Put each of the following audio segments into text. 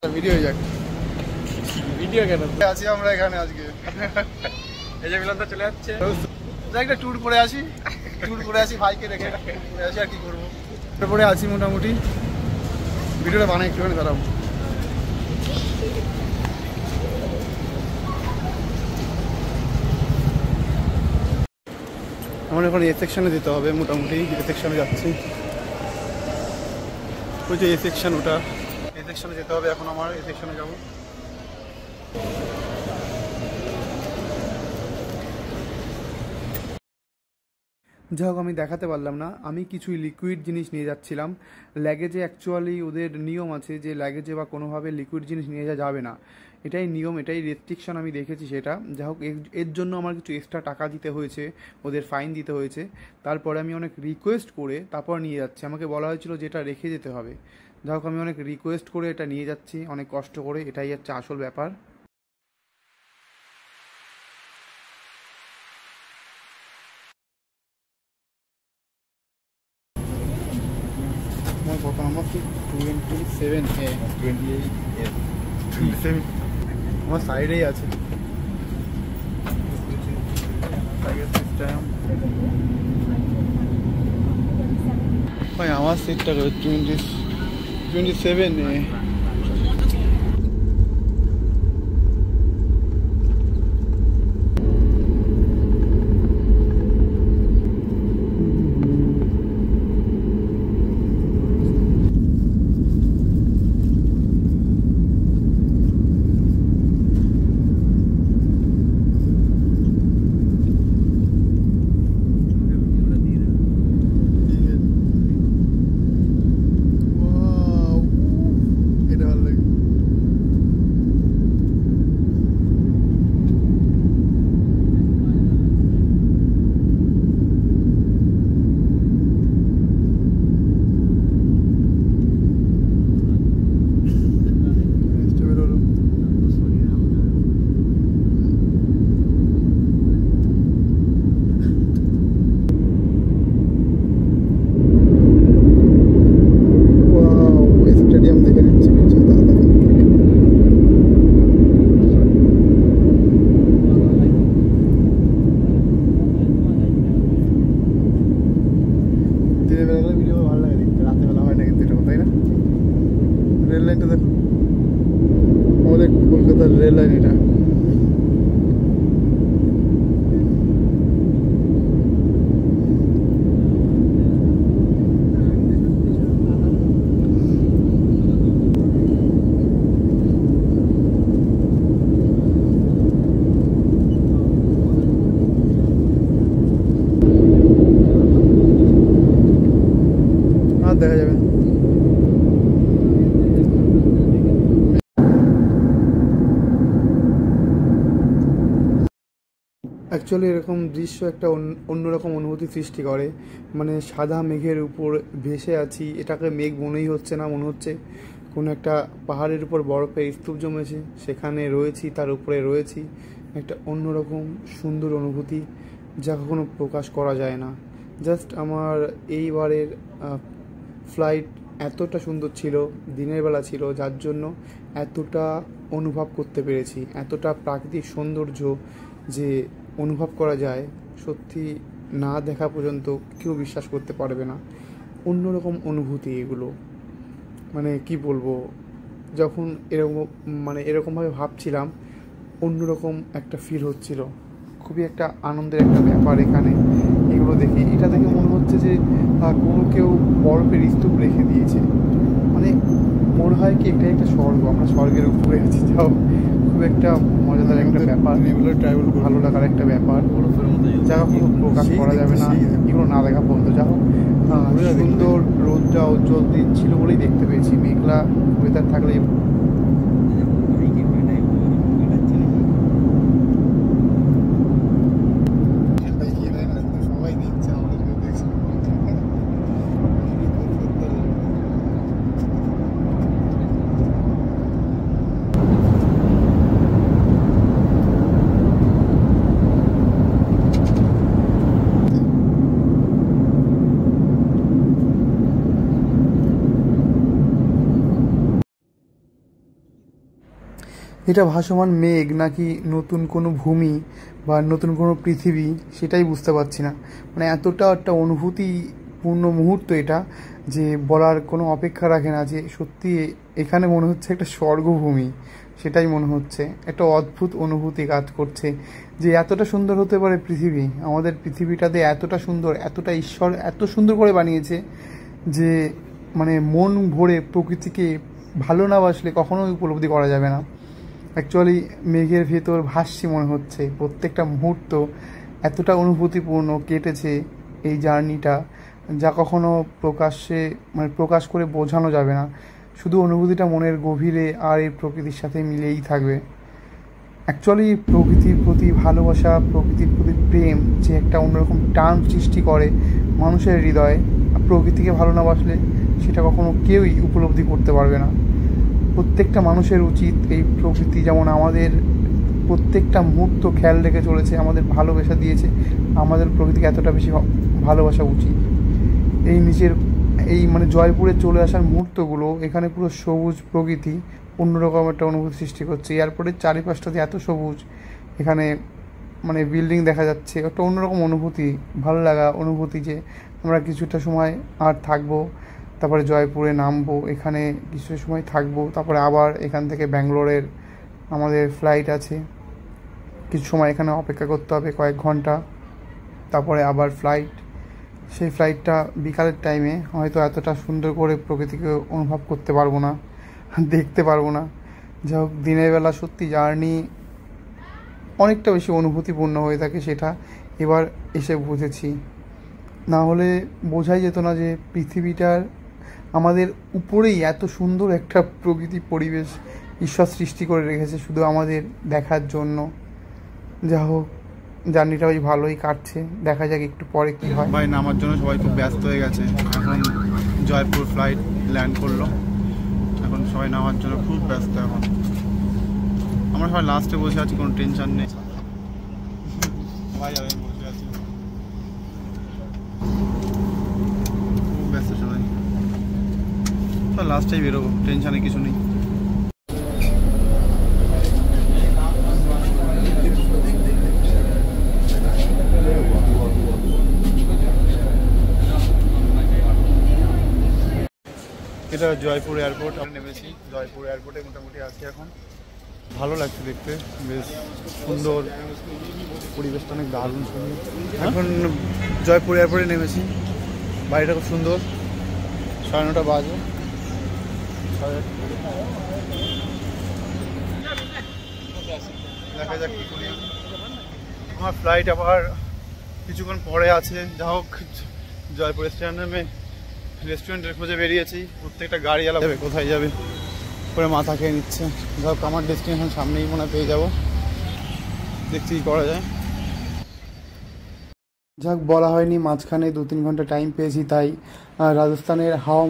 Video হয়ে যাক। Video কেন আছি আমরা এখানে আজকে? এই যে মিলন তো চলে যাচ্ছে, একটা ট্যুর করে আসি, ভাইকে রেখে ঘুরে আসি। আর কি করবো, পরে আছি মোটামুটি। ভিডিওটা বানাই একটুখানি দাঁড়াবো। আমার এখন এ সেকশনে যেতে হবে, মোটামুটি এ সেকশনে যাচ্ছি। ওই যে এ সেকশন, ওটা এ সেকশনে যেতে হবে এখন আমার। এ সেকশনে যাবো। যাই হোক, আমি দেখাতে পারলাম না, আমি কিছুই লিকুইড জিনিস নিয়ে যাচ্ছিলাম। ল্যাগেজে অ্যাকচুয়ালি ওদের নিয়ম আছে যে ল্যাগেজে বা কোনোভাবে লিকুইড জিনিস নিয়ে যাওয়া যাবে না। এটাই নিয়ম, এটাই রেস্ট্রিকশন আমি দেখেছি সেটা। যাই হোক, এর জন্য আমার কিছু এক্সট্রা টাকা দিতে হয়েছে, ওদের ফাইন দিতে হয়েছে। তারপরে আমি অনেক রিকোয়েস্ট করে তারপর নিয়ে যাচ্ছি। আমাকে বলা হয়েছিল যে এটা রেখে যেতে হবে। যাই হোক, আমি অনেক রিকোয়েস্ট করে এটা নিয়ে যাচ্ছি, অনেক কষ্ট করে। এটাই হচ্ছে আসল ব্যাপার। আমার কত নম্বর? 27 28 আমার সাইডেই আছে। ভাই আমার সিটটা 27 রেল লাইনটা দেখো, আমাদের কলকাতার রেল লাইন এটা। আর দেখা যাবে। অ্যাকচুয়ালি এরকম দৃশ্য একটা অন্যরকম অনুভূতি সৃষ্টি করে। মানে সাদা মেঘের উপর ভেসে আছি, এটাকে মেঘ মনেই হচ্ছে না, মনে হচ্ছে কোনো একটা পাহাড়ের উপর বরফের স্তূপ জমেছে, সেখানে রয়েছি, তার উপরে রয়েছি। একটা অন্যরকম সুন্দর অনুভূতি, যা কখনো প্রকাশ করা যায় না। জাস্ট আমার এইবারের ফ্লাইট এতটা সুন্দর ছিল, দিনের বেলা ছিল, যার জন্য এতটা অনুভব করতে পেরেছি, এতটা প্রাকৃতিক সৌন্দর্য যে অনুভব করা যায়, সত্যি না দেখা পর্যন্ত কেউ বিশ্বাস করতে পারবে না। অন্যরকম অনুভূতি এগুলো, মানে কি বলবো, যখন এরকমভাবে ভাবছিলাম, অন্যরকম একটা ফিল হচ্ছিল। খুবই একটা আনন্দের একটা ব্যাপার এখানে এগুলো দেখে। এটা দেখে মনে হচ্ছে যে কোনো কেউ বরফের স্তূপ রেখে দিয়েছে। মানে মনে হয় কি এটাই একটা স্বর্গ, আমরা স্বর্গের উপরে আছি। যাও, খুব একটা মজাদার একটা ব্যাপার, এগুলো ট্রাভেল ভালো লাগার একটা ব্যাপার, যা কোনো প্রকাশ করা যাবে না এগুলো না দেখা পর্যন্ত। যা হোক, সুন্দর রোদটা উজ্জ্বল দিন ছিল বলেই দেখতে পেয়েছি। মেঘলা ওয়েদার থাকলে এটা ভাসমান মেঘ নাকি নতুন কোনো ভূমি বা নতুন কোনো পৃথিবী সেটাই বুঝতে পারছি না। মানে এতটা একটা অনুভূতিপূর্ণ মুহূর্ত এটা, যে বলার কোনো অপেক্ষা রাখে না, যে সত্যি এখানে মনে হচ্ছে একটা স্বর্গভূমি। সেটাই মনে হচ্ছে, একটা অদ্ভুত অনুভূতি কাজ করছে যে এতটা সুন্দর হতে পারে পৃথিবী। আমাদের পৃথিবীটাতে এতটা সুন্দর, এতটা ঈশ্বর এত সুন্দর করে বানিয়েছে যে মানে মন ভরে প্রকৃতিকে ভালো না বাসলে কখনোই উপলব্ধি করা যাবে না। অ্যাকচুয়ালি মেঘের ভেতর ভাসছি মনে হচ্ছে, প্রত্যেকটা মুহূর্ত এতটা অনুভূতিপূর্ণ কেটেছে এই জার্নিটা, যা কখনো প্রকাশ করে বোঝানো যাবে না। শুধু অনুভূতিটা মনের গভীরে আর এই প্রকৃতির সাথে মিলেই থাকবে। অ্যাকচুয়ালি প্রকৃতির প্রতি ভালোবাসা, প্রকৃতির প্রতি প্রেম যে একটা অন্যরকম টান সৃষ্টি করে মানুষের হৃদয়ে, প্রকৃতিকে ভালো না বাসলে সেটা কখনো কেউই উপলব্ধি করতে পারবে না। প্রত্যেকটা মানুষের উচিত এই প্রকৃতি যেমন আমাদের প্রত্যেকটা মুহূর্ত খেয়াল রেখে চলেছে, আমাদের ভালোবাসা দিয়েছে, আমাদের প্রকৃতিকে এতটা বেশি ভালোবাসা উচিত। এই মানে জয়পুরে চলে আসার মুহূর্তগুলো, এখানে পুরো সবুজ প্রকৃতি অন্যরকম একটা অনুভূতি সৃষ্টি করছে। এয়ারপোর্টের চারিপাশটাতে এত সবুজ, এখানে মানে বিল্ডিং দেখা যাচ্ছে, একটা অন্যরকম অনুভূতি, ভালো লাগা অনুভূতি যে আমরা কিছুটা সময় আর থাকবো, তারপরে জয়পুরে নামবো, এখানে কিছু সময় থাকবো, তারপরে আবার এখান থেকে ব্যাঙ্গালোরের আমাদের ফ্লাইট আছে, কিছু সময় এখানে অপেক্ষা করতে হবে কয়েক ঘন্টা, তারপরে আবার ফ্লাইট। সেই ফ্লাইটটা বিকালের টাইমে হয়তো এতটা সুন্দর করে প্রকৃতিকে অনুভব করতে পারবো না, দেখতে পারবো না। যা হোক, দিনের বেলা সত্যি জার্নি অনেকটা বেশি অনুভূতিপূর্ণ হয়ে থাকে, সেটা এবার এসে বুঝেছি। না হলে বোঝাই যেত না যে পৃথিবীটার আমাদের উপরেই এত সুন্দর একটা প্রকৃতি পরিবেশ ঈশ্বর সৃষ্টি করে রেখেছে শুধু আমাদের দেখার জন্য। যা হোক, জার্নিটা ওই ভালোই কাটছে, দেখা যাক একটু পরে কি হয়। ভাই নামার জন্য সবাই খুব ব্যস্ত হয়ে গেছে। এখন জয়পুর ফ্লাইট ল্যান্ড করলো, এখন সবাই নামার জন্য খুব ব্যস্ত। এখন আমরা সবাই লাস্টে বসে আছি, কোনো টেনশন নেই। ভাই আমি বসে আছি, খুব ব্যস্ত সবাই, লাস্টেই বেরোবো, টেনশনে কিছু নেই। এটা জয়পুর এয়ারপোর্ট, আমরা নেমেছি জয়পুর এয়ারপোর্টে, মোটামুটি আছি এখন। ভালো লাগছে দেখতে, বেশ সুন্দর পরিবেশটা, অনেক দারুণ সুন্দর। এখন জয়পুর এয়ারপোর্টে নেমেছি, বাড়িটা খুব সুন্দর। 9:30 বাজে। দেখা যাক কী করি। আমার ফ্লাইট আবার কিছুক্ষণ পরে আছে। যা হোক, জয়পুর স্টেশনে রেস্টুরেন্টের খোঁজে বেরিয়েছি, প্রত্যেকটা গাড়ি যাবে কোথায় যাবে করে মাথা খেয়ে নিচ্ছে। যা হোক, আমার ডেস্টিনেশন সামনেই মনে পেয়ে যাবো, দেখছি কী করা যায়। যাক, বলা হয়নি মাঝখানে 2-3 ঘন্টা টাইম পেয়েছি, তাই রাজস্থানের হাওয়া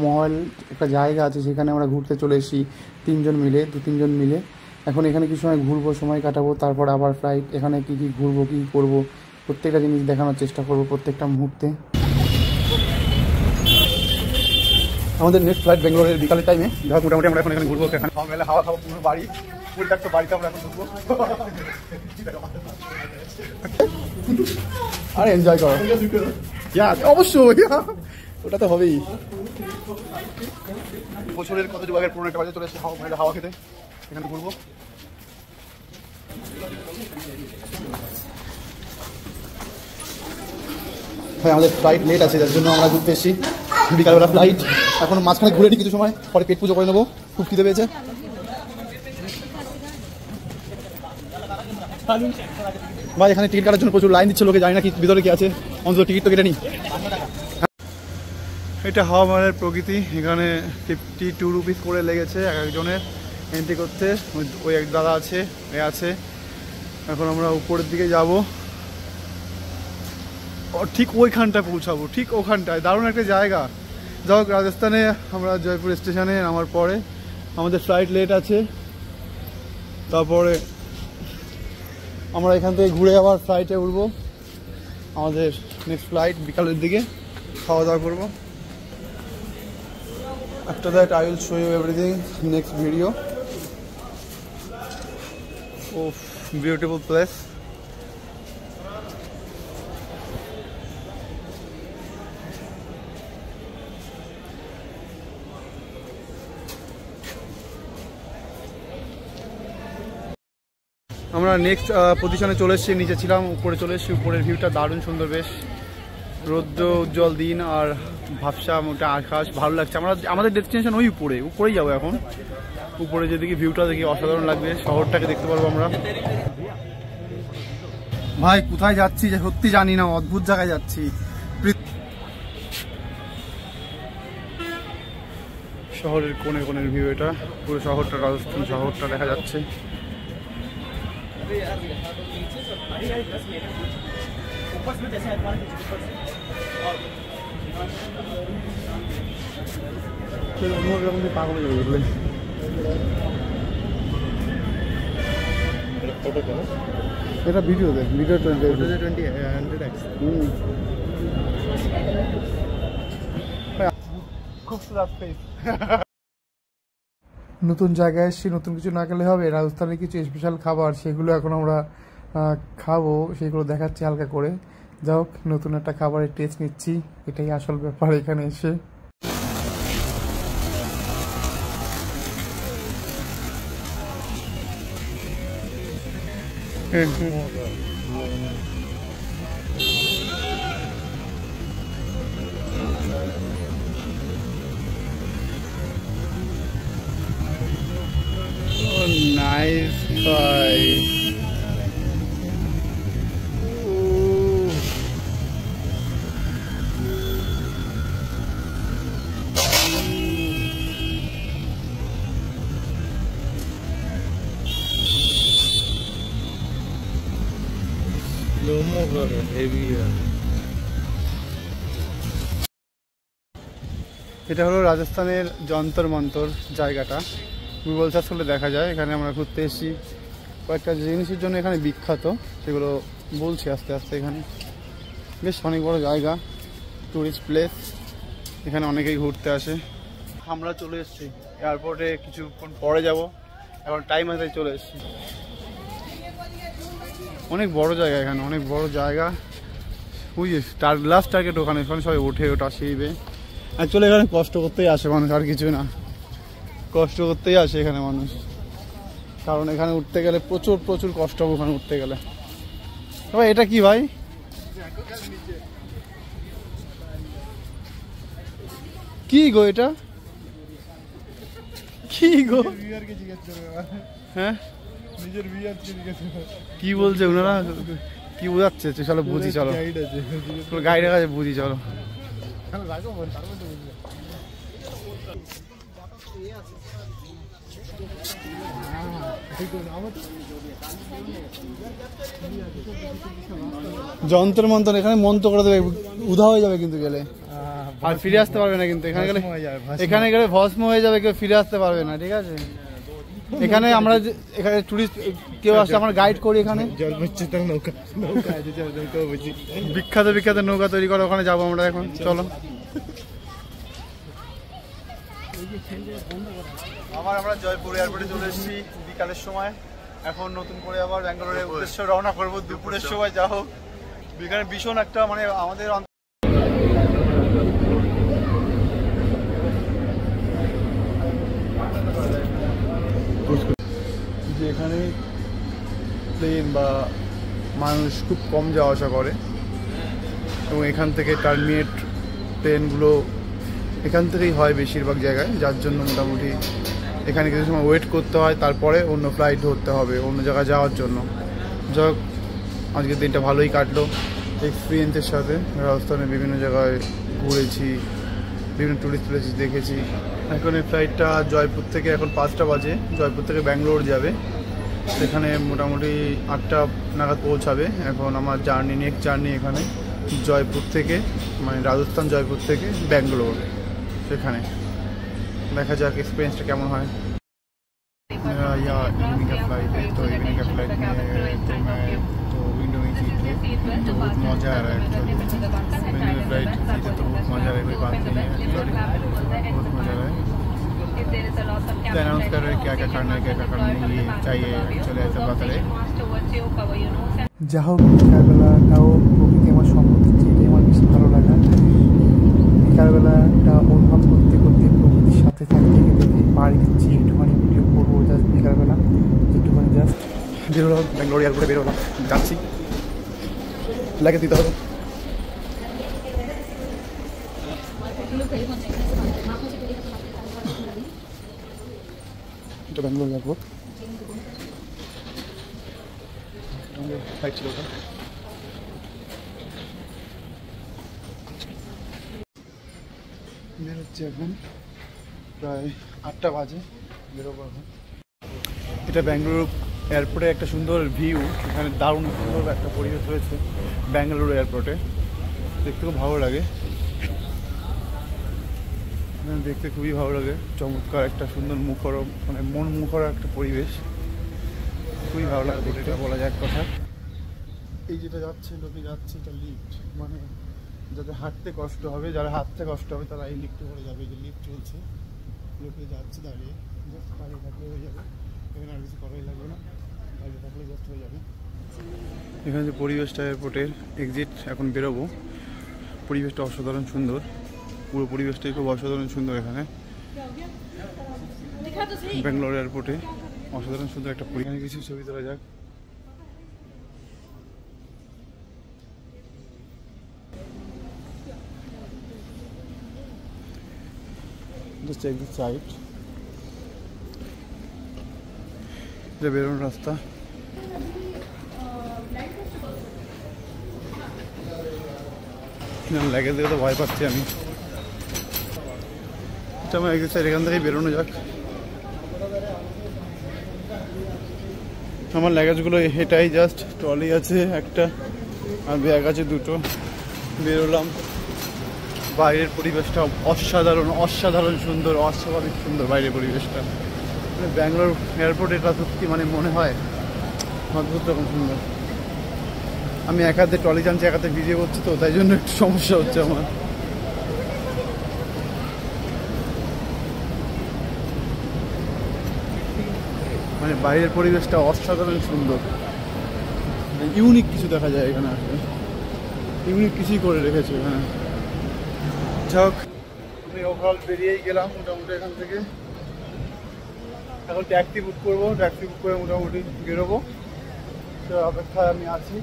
মহল একটা জায়গা আছে, সেখানে আমরা ঘুরতে চলে এসেছি 2-3 জন মিলে। এখন এখানে কিছু সময় ঘুরবো, সময় কাটাবো, তারপর আবার ফ্লাইট। এখানে কী কী ঘুরবো, কী করবো, প্রত্যেকটা জিনিস দেখানোর চেষ্টা করবো প্রত্যেকটা মুহূর্তে। আমাদের নেক্সট ফ্লাইট ব্যাঙ্গালোরের বিকালের টাইমে। যাক, মোটামুটি আমরা এখন এখানে ঘুরবো, এখানে সকালে হাওয়া খাবো, পুরো বাড়ি পরিত্যক্ত বাড়িতে আমরা এখন ঘুরবো আর এনজয় করো। অবশ্যই, ওটা তো হবেই। বছরের কত যুগ আগের পুরোনো একটা বাজে চলে এসেছে হাওয়া খেতে, এখানে ঘুরবো। হ্যাঁ, আমাদের ফ্লাইট লেট আছে, যার জন্য আমরা ঘুরতে এসেছি বিকালবেলা ফ্লাইট। এখন মাঝখানে ঘুরে নিই কিছু সময়, পরে পেট পুজো করে নেবো, খুব খিদে পেয়েছে। ভাই, এখানে টিকিট কাটার জন্য প্রচুর লাইন দিচ্ছে লোকে, জানি না কি ভিতরে কি আছে, অন্তত টিকিট তো কেটে নিই। এটা হাওয়া মহলের প্রকৃতি। এখানে 52 রুপিস করে লেগেছে এক একজনের এন্ট্রি করতে। ওই এক দাদা আছে, আছে। এখন আমরা উপরের দিকে যাব, ঠিক ওইখানটায় পৌঁছাবো, ঠিক ওখানটায়। দারুণ একটা জায়গা। যাই হোক, রাজস্থানে আমরা জয়পুর স্টেশনে নামার পরে আমাদের ফ্লাইট লেট আছে, তারপরে আমরা এখান থেকে ঘুরে আবার ফ্লাইটে উঠবো। আমাদের নেক্সট ফ্লাইট বিকালের দিকে, খাওয়া দাওয়া করবো। After that I will show you everything next video. Oh, beautiful place. আমরা নেক্সট পজিশনে চলে এসেছি, নিচে ছিলাম, উপরে চলে এসেছি। উপরের ভিউটা দারুণ সুন্দর, বেশ রৌদ্র উজ্জ্বল দিন আর ভাবসা মোটা আকাশ, ভালো লাগছে। আমাদের ডেস্টিনেশন ওই উপরেই যাবো এখন। উপরে যেদিকে ভিউটা দেখি অসাধারণ লাগবে, শহরটাকে দেখতে পারবো আমরা। ভাই কোথায় যাচ্ছি যে সত্যি জানি না, অদ্ভুত জায়গায় যাচ্ছি। শহরের কোণে কোণের ভিউ এটা, পুরো শহরটা, রাজস্থান শহরটা দেখা যাচ্ছে। এটা ভিডিও দেখ, ভিডিও 100x খুব সুন্দর প্লেস। নতুন জায়গায় এসেছি, নতুন কিছু না খেলে হবে। রাজস্থানের কিছু স্পেশাল খাবার, সেগুলো এখন আমরা খাবো, সেগুলো দেখাচ্ছি হালকা করে। যাই হোক, নতুন একটা খাবারের টেস্ট নিচ্ছি, এটাই আসল ব্যাপার এখানে এসে। Nice try. এটা হলো রাজস্থানের যন্তর মন্তর জায়গাটা, গুগল সার্চ করলে দেখা যায়। এখানে আমরা ঘুরতে এসেছি, কয়েকটা জিনিসের জন্য এখানে বিখ্যাত, সেগুলো বলছি আস্তে আস্তে। এখানে বেশ অনেক বড় জায়গা, টুরিস্ট প্লেস, এখানে অনেকেই ঘুরতে আসে। আমরা চলে এসেছি এয়ারপোর্টে, কিছুক্ষণ পরে যাব, এখন টাইম আছে চলে এসেছি। অনেক বড় জায়গা এখানে, অনেক বড় জায়গা। ওই লাস্ট টার্গেট ওখানে সবাই ওঠে, ওটা শিখবে। অ্যাকচুয়ালি এখানে কষ্ট করতেই আসে মানুষ, আর কিছু না, কষ্ট করতেই আসে এখানে মানুষ। কারণ এখানে উঠতে গেলে প্রচুর প্রচুর কষ্ট হবে ওখানে উঠতে গেলে। তবে এটা কি ভাই, কি গো এটা, কি গো? হ্যাঁ কি বলছে ওনারা, কি বোঝাচ্ছে? চলো বুঝি, চলো গাইডের কাছে বুঝি, চলো। যন্ত্র মন্ত্র এখানে মন্ত্র করে দেবে, উধা হয়ে যাবে কিন্তু গেলে, আর ফিরে আসতে পারবে না কিন্তু। এখানে গেলে ভস্ম হয়ে যাবে, কেউ ফিরে আসতে পারবে না, ঠিক আছে? এখানে আমরা এখানে টুরিস্ট কেউ আসলে আমরা গাইড করি। এখানে বিখ্যাত বিখ্যাত নৌকা তৈরি করে, ওখানে যাবো আমরা এখন, চলো। আবার আমরা জয়পুর এয়ারপোর্টে চলে এসেছি বিকালের সময়। এখন নতুন করে আবার ব্যাঙ্গালোরের উদ্দেশ্যে রওনা করবো দুপুরের সময়। যা হোক, এখানে ভীষণ একটা মানে আমাদের যে এখানে প্লেন বা মানুষ খুব কম যাওয়া আসা করে, এবং এখান থেকে টার্মিনেট প্লেনগুলো এখান থেকেই হয় বেশিরভাগ জায়গায়, যার জন্য মোটামুটি এখানে কিছু সময় ওয়েট করতে হয়, তারপরে অন্য ফ্লাইট ধরতে হবে অন্য জায়গায় যাওয়ার জন্য। যাই হোক, আজকের দিনটা ভালোই কাটলো এক্সপিরিয়েন্সের সাথে। রাজস্থানের বিভিন্ন জায়গায় ঘুরেছি, বিভিন্ন টুরিস্ট প্লেস দেখেছি। এখন এই ফ্লাইটটা জয়পুর থেকে, এখন 5টা বাজে, জয়পুর থেকে ব্যাঙ্গালোর যাবে। সেখানে মোটামুটি 8টা নাগাদ পৌঁছাবে। এখন আমার নেক্সট জার্নি এখানে জয়পুর থেকে, মানে রাজস্থান জয়পুর থেকে ব্যাঙ্গালোর। সেখানে দেখা যাক এক্সপিরিয়েন্সটা কেমন হয়। इवनिंग का फ्लाइट है, तो इवनिंग का फ्लाइट में तो मैं तो विंडो में सीट है, तो बहुत मज़ा आ रहा है। विंडो में फ्लाइट सीट है तो बहुत मज़ा आ रहा है, कोई बात नहीं है, सॉरी, बहुत मज़ा आ रहा है। अनाउंस कर रहे हैं क्या क्या करना है, क्या क्या करना नहीं चाहिए, चले ऐसा बता रहे। যা হোক বিকালবেলাটাও প্রকৃতি আমার সম্মতি দিচ্ছে, এটাই আমার বেশি ভালো লাগা। বিকালবেলাটা অনুভব করতে করতে প্রকৃতির সাথে থাকতে থেকে পাড়ি দিচ্ছি, একটুখানি ভিডিও করবো জাস্ট বিকালবেলা, একটুখানি জাস্ট বেরোলাম ব্যাঙ্গালোর এয়ারপোর্টে, বেরোলাম যাচ্ছি, লাগে দিতে হবে। এটা ব্যাঙ্গালোর এয়ারপোর্ট, ফ্লাইট ছিল ওটা। বেরোচ্ছি এখন, প্রায় 8টা বাজে, বেরোবো এখন। এটা ব্যাঙ্গালুরু এয়ারপোর্টে একটা সুন্দর ভিউ, এখানে দারুণ সুন্দর একটা পরিবেশ রয়েছে ব্যাঙ্গালুরু এয়ারপোর্টে, দেখতে খুব ভালো লাগে, দেখতে খুবই ভালো লাগে, চমৎকার একটা সুন্দর মুখর, মানে মন মুখর একটা পরিবেশ, খুবই ভালো লাগে দেখতে, বলা যায় এক কথা। এই যেটা যাচ্ছে, লোকে যাচ্ছে, এটা লিফট, মানে যাদের হাঁটতে কষ্ট হবে, যারা হাঁটতে কষ্ট হবে তারা এই লিফটে করে যাবে, যে লিফট চলছে, লোকে যাচ্ছে দাঁড়িয়ে, জাস্ট দাঁড়িয়ে থাকলে হয়ে যাবে, এখানে আর কিছু করাই লাগবে না, দাঁড়িয়ে থাকলে জাস্ট হয়ে যাবে। এখানে যে পরিবেশটা এয়ারপোর্টের এক্সিট, এখন বেরোবো, পরিবেশটা অসাধারণ সুন্দর, পুরো পরিবেশটাই খুব অসাধারণ সুন্দর এখানে ব্যাঙ্গালোর এয়ারপোর্টে, অসাধারণ সুন্দর একটা পরিবেশ। কিছু ছবি তোলা যাক। Just check the site. এটা বেরোনোর রাস্তা। লাগেজ দেখে তো ভয় পাচ্ছি আমি। এটা আমার এক্সিট সাইড, এখান থেকেই বেরোনো যাক। আমার লাগেজগুলো এটাই, জাস্ট ট্রলি আছে একটা আর ব্যাগ আছে দুটো, বেরোলাম। বাইরের পরিবেশটা অসাধারণ, অসাধারণ সুন্দর, অস্বাভাবিক সুন্দর বাইরের পরিবেশটা, মানে ব্যাঙ্গালোর এয়ারপোর্ট এটা সত্যি মানে মনে হয় অদ্ভুত রকম সুন্দর। আমি এক হাতে ট্রলি টানছি, এক হাতে ভিডিও করছি, তো তাই জন্য একটু সমস্যা হচ্ছে আমার। মানে বাইরের পরিবেশটা অসাধারণ সুন্দর, ইউনিক কিছু দেখা যায় এখানে, আসলে ইউনিক কিছুই করে রেখেছে এখানে। যাক, আমি ওভারঅল বেরিয়েই গেলাম মোটামুটি এখান থেকে। এখন ট্যাক্সি বুক করবো, ট্যাক্সি বুক করে মোটামুটি বেরোবো, তো অপেক্ষায় আমি আছি।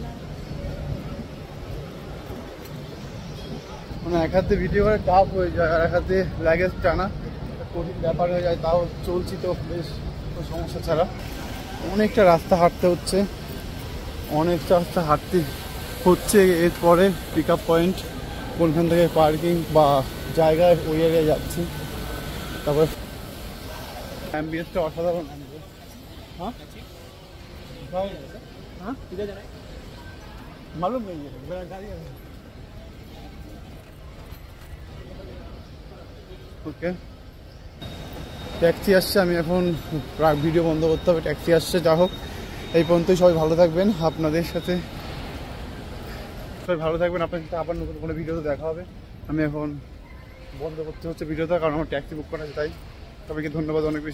মানে এক হাতে ভিডিও করে টাফ হয়ে যায়, আর এক হাতে লাগেজ টানা কঠিন ব্যাপার হয়ে যায়, তাও চলছি তো বেশ কোনো সমস্যা ছাড়া। অনেকটা রাস্তা হাঁটতে হচ্ছে, অনেকটা রাস্তা হাঁটতে হচ্ছে। এরপরে পিক আপ পয়েন্ট, কোনখান থেকে পার্কিং বা জায়গায়, ওই এরিয়ায় যাচ্ছি। তারপরে অ্যাম্বিয়েন্সটা অসাধারণ। হ্যাঁ হ্যাঁ মালুম নেই, গাড়ি আছে। ওকে, ট্যাক্সি আসছে, আমি এখন ভিডিও বন্ধ করতে হবে, ট্যাক্সি আসছে। যা হোক, এই পর্যন্তই, সবাই ভালো থাকবেন, আপনাদের সাথে সবাই ভালো থাকবেন, আপনার সাথে আবার নতুন কোনো ভিডিওতে দেখা হবে। আমি এখন বন্ধ করতে হচ্ছে ভিডিওটা, কারণ আমার ট্যাক্সি বুক করা আছে, তাই। সবাইকে ধন্যবাদ অনেক বেশি।